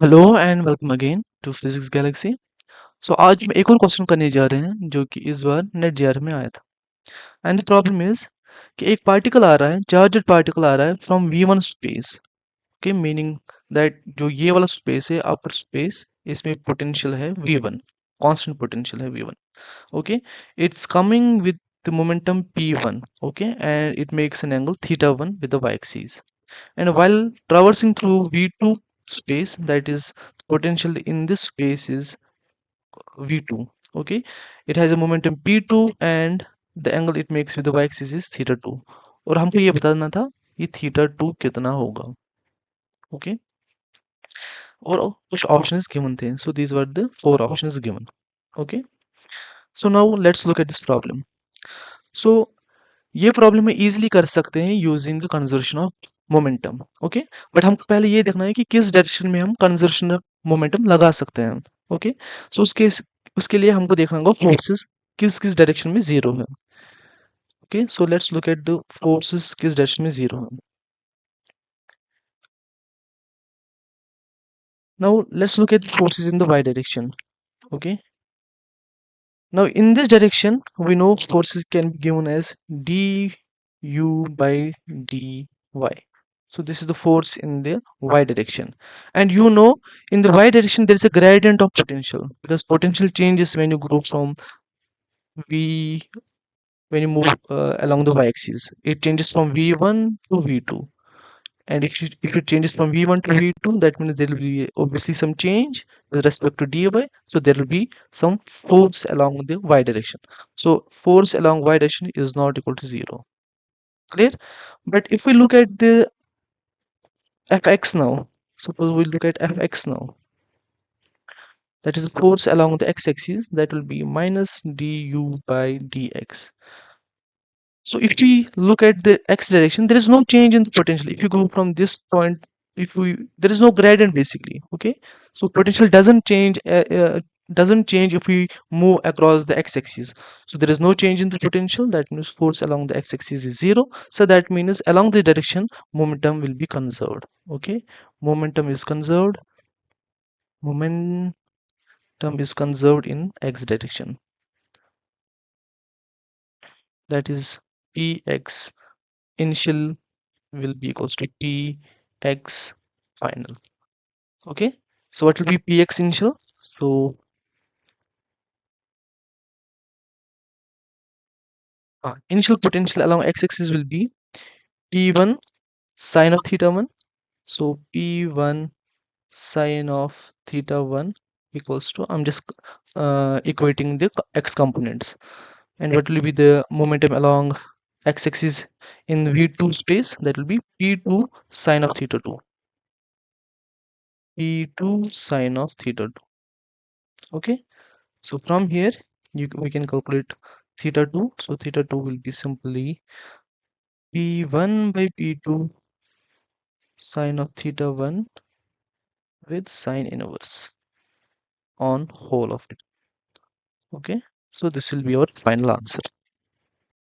Hello and welcome again to physics galaxy. So आज हम एक और क्वेश्चन करने जा रहे हैं जो कि इस बार नेट जीआर में आया था। एंड द प्रॉब्लम इज कि एक पार्टिकल आ रहा है, चार्जड पार्टिकल आ रहा है from V1 space. Okay, meaning that जो ये वाला स्पेस है, अपर स्पेस, इसमें पोटेंशियल है V1, कांस्टेंट पोटेंशियल है V1। Okay, it's coming with the momentum P1, okay, and it makes an angle theta 1 with the y-axis. And while traversing through V2 space, that is potential in this space is V2. Okay, it has a momentum P2 and the angle it makes with the y-axis is theta 2। और हमको ये बताना था ये theta 2 कितना होगा। Okay, और कुछ ऑप्शंस गिवन थे, so these were the four options given। Okay, so now let's look at this problem। so ये प्रॉब्लम हम इजीली कर सकते हैं using the conservation of momentum. Okay, but हमको पहले ये देखना है कि किस डायरेक्शन में हम कंजर्वेशन ऑफ मोमेंटम लगा सकते हैं। ओके, सो उसके लिए हमको देखना होगा फोर्सेस किस किस डायरेक्शन में जीरो है। Okay, so let's look at the forces किस डायरेक्शन में जीरो है। Now let's look at the forces in the Y direction. Okay, now in this direction we know forces can be given as du by dy. So this is the force in the y direction, and you know in the y direction there is a gradient of potential because potential changes when you go from v when you move along the y-axis. It changes from v1 to v2, and if it changes from v1 to v2, that means there will be obviously some change with respect to dy, so there will be some force along the y direction. So force along y direction is not equal to 0. Clear? But if we look at the fx now, suppose we look at fx now, that is the force along the x-axis, that will be minus du by dx. So if we look at the x direction, there is no change in the potential. If you go from this point, if we there is no gradient basically. Okay, so potential doesn't change if we move across the x-axis. So there is no change in the potential. That means force along the x-axis is 0. So that means along the direction momentum will be conserved. Okay, momentum is conserved. Momentum is conserved in x direction. That is px initial will be equals to px final. Okay, so what will be px initial? So initial potential along x-axis will be p1 sine of theta 1. So p1 sine of theta 1 equals to, I'm just equating the x components, and what will be the momentum along x-axis in v2 space? That will be p2 sine of theta 2. p2 sine of theta 2. Okay, so from here we can calculate theta 2. So theta 2 will be simply p1 by p2 sine of theta 1 with sine inverse on whole of it. Okay, so this will be our final answer.